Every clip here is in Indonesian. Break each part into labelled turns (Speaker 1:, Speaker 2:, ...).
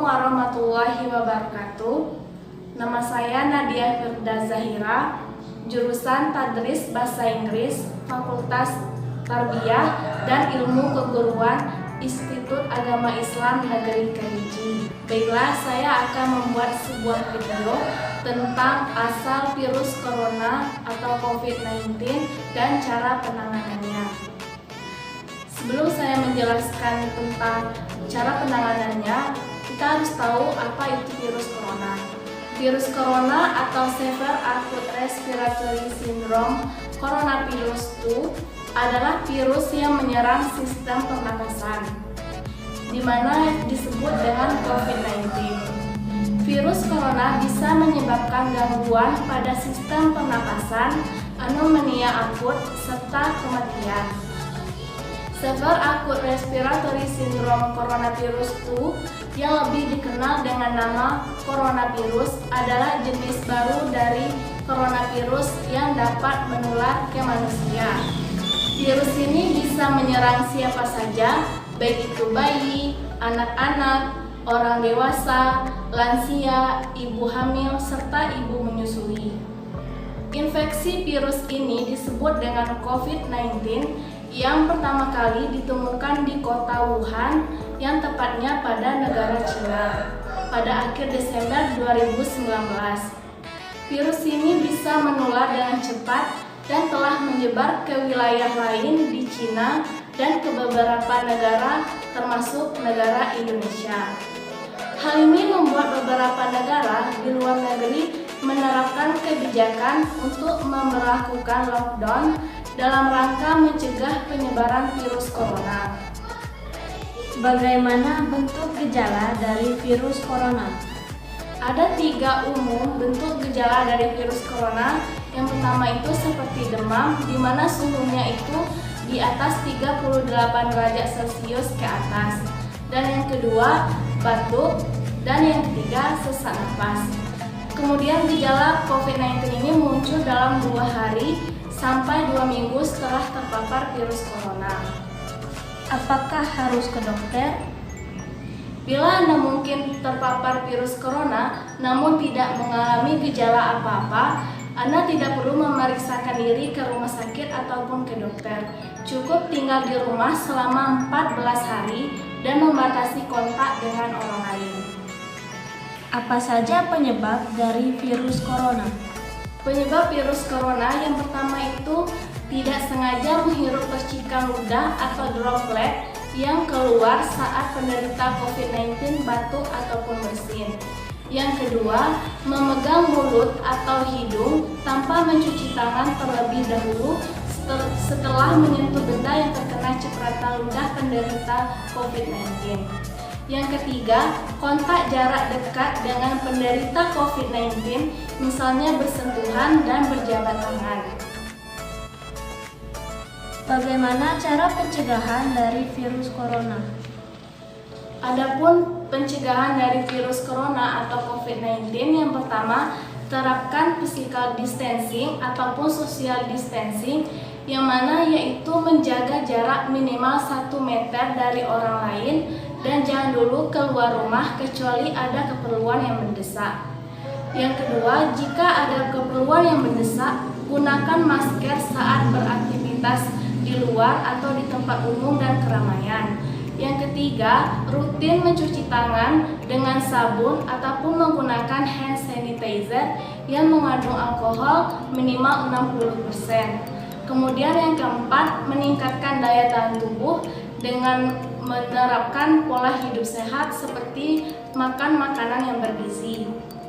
Speaker 1: Assalamualaikum warahmatullahi wabarakatuh. Nama saya Nadia Firda Zahira, jurusan Tadris Bahasa Inggris, Fakultas Tarbiyah dan Ilmu Keguruan, Institut Agama Islam Negeri Kerinci. Baiklah, saya akan membuat sebuah video tentang asal virus corona atau COVID-19 dan cara penanganannya. Sebelum saya menjelaskan tentang cara penanganannya, kita harus tahu apa itu virus corona. Virus corona atau Severe Acute Respiratory Syndrome Coronavirus 2 adalah virus yang menyerang sistem pernapasan, di mana disebut dengan COVID-19. Virus corona bisa menyebabkan gangguan pada sistem pernapasan, pneumonia akut, serta kematian. Severe Acute Respiratory Syndrome Coronavirus 2 yang lebih dikenal dengan nama coronavirus adalah jenis baru dari coronavirus yang dapat menular ke manusia. Virus ini bisa menyerang siapa saja, baik itu bayi, anak-anak, orang dewasa, lansia, ibu hamil, serta ibu menyusui. Infeksi virus ini disebut dengan COVID-19 yang pertama kali ditemukan di kota Wuhan, yang tepatnya pada negara Cina pada akhir Desember 2019. Virus ini bisa menular dengan cepat dan telah menyebar ke wilayah lain di Cina dan ke beberapa negara termasuk negara Indonesia. Hal ini membuat beberapa negara di luar negeri menerapkan kebijakan untuk memberlakukan lockdown dalam rangka mencegah penyebaran virus corona.
Speaker 2: Bagaimana bentuk gejala dari virus corona?
Speaker 1: Ada 3 umum bentuk gejala dari virus corona. Yang pertama itu seperti demam, di mana suhunya itu di atas 38 derajat Celcius ke atas. Dan yang kedua, batuk. Dan yang ketiga, sesak napas. Kemudian gejala COVID-19 ini muncul dalam 2 hari sampai 2 minggu setelah terpapar virus corona.
Speaker 2: Apakah harus ke dokter?
Speaker 1: Bila Anda mungkin terpapar virus corona namun tidak mengalami gejala apa-apa, Anda tidak perlu memeriksakan diri ke rumah sakit ataupun ke dokter. Cukup tinggal di rumah selama 14 hari dan membatasi kontak dengan orang lain.
Speaker 2: Apa saja penyebab dari virus corona?
Speaker 1: Penyebab virus corona yang pertama itu tidak sengaja menghirup percikan ludah atau droplet yang keluar saat penderita COVID-19 batuk ataupun bersin. Yang kedua, memegang mulut atau hidung tanpa mencuci tangan terlebih dahulu setelah menyentuh benda yang terkena cipratan ludah penderita COVID-19. Yang ketiga, kontak jarak dekat dengan penderita COVID-19, misalnya bersentuhan dan berjabat tangan.
Speaker 2: Bagaimana cara pencegahan dari virus corona?
Speaker 1: Adapun pencegahan dari virus corona atau COVID-19, yang pertama, terapkan physical distancing ataupun social distancing, yang mana yaitu menjaga jarak minimal 1 meter dari orang lain dan jangan dulu keluar rumah kecuali ada keperluan yang mendesak. Yang kedua, jika ada keperluan yang mendesak, gunakan masker saat beraktivitas di luar atau di tempat umum dan keramaian. Yang ketiga, rutin mencuci tangan dengan sabun ataupun menggunakan hand sanitizer yang mengandung alkohol minimal 60%. Kemudian yang keempat, meningkatkan daya tahan tubuh dengan menerapkan pola hidup sehat seperti makan makanan yang bergizi.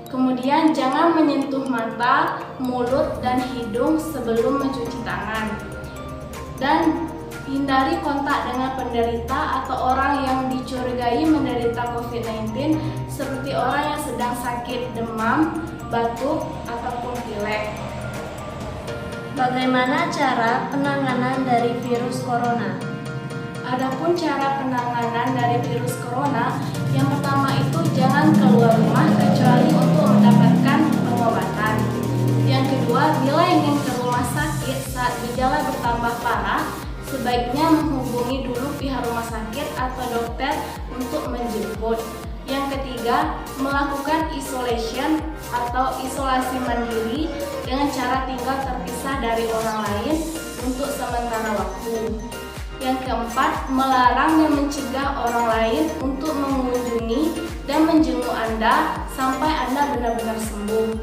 Speaker 1: Kemudian jangan menyentuh mata, mulut, dan hidung sebelum mencuci tangan. Dan hindari kontak dengan penderita atau orang yang dicurigai menderita COVID-19 seperti orang yang sedang sakit demam, batuk, ataupun pilek.
Speaker 2: Bagaimana cara penanganan dari virus corona?
Speaker 1: Adapun cara penanganan dari virus corona, yang pertama itu jangan keluar rumah kecuali untuk mendapatkan pengobatan. Yang kedua, bila ingin ke rumah sakit saat gejala bertambah parah, sebaiknya menghubungi dulu pihak rumah sakit atau dokter untuk menjemput. Yang ketiga, ketiga, melakukan isolation atau isolasi mandiri dengan cara tinggal terpisah dari orang lain untuk sementara waktu. Yang keempat, melarang dan mencegah orang lain untuk mengunjungi dan menjenguk Anda sampai Anda benar-benar sembuh.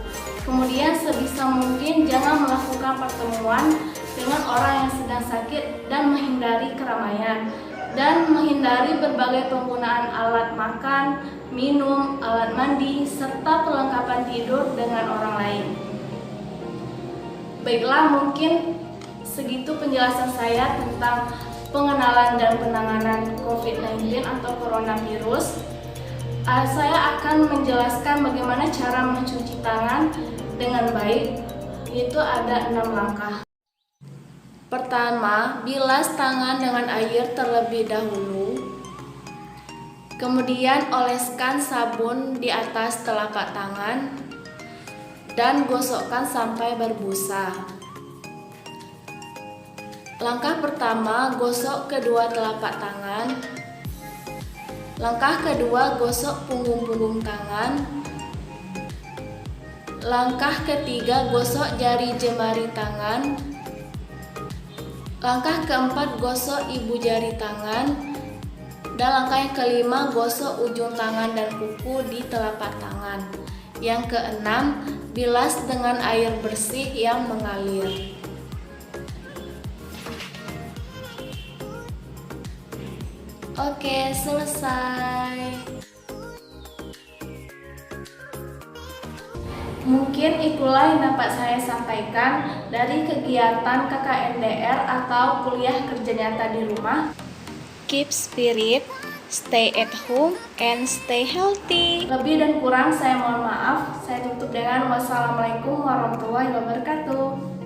Speaker 1: Kemudian sebisa mungkin jangan melakukan pertemuan dengan orang yang sedang sakit dan menghindari keramaian. Dan menghindari berbagai penggunaan alat makan, minum, alat mandi, serta perlengkapan tidur dengan orang lain. Baiklah, mungkin segitu penjelasan saya tentang pengenalan dan penanganan COVID-19 atau coronavirus. Saya akan menjelaskan bagaimana cara mencuci tangan dengan baik, yaitu ada 6 langkah. Pertama, bilas tangan dengan air terlebih dahulu. Kemudian oleskan sabun di atas telapak tangan dan gosokkan sampai berbusa. Langkah pertama, gosok kedua telapak tangan. Langkah kedua, gosok punggung-punggung tangan. Langkah ketiga, gosok jari jemari tangan. Langkah keempat, gosok ibu jari tangan. Dan langkah yang kelima, gosok ujung tangan dan kuku di telapak tangan. Yang keenam, bilas dengan air bersih yang mengalir. Oke, selesai. Mungkin itulah yang dapat saya sampaikan dari kegiatan KKNDR atau kuliah kerja nyata di rumah.
Speaker 2: Keep spirit, stay at home, and stay healthy.
Speaker 1: Lebih dan kurang saya mohon maaf. Saya tutup dengan wassalamualaikum warahmatullahi wabarakatuh.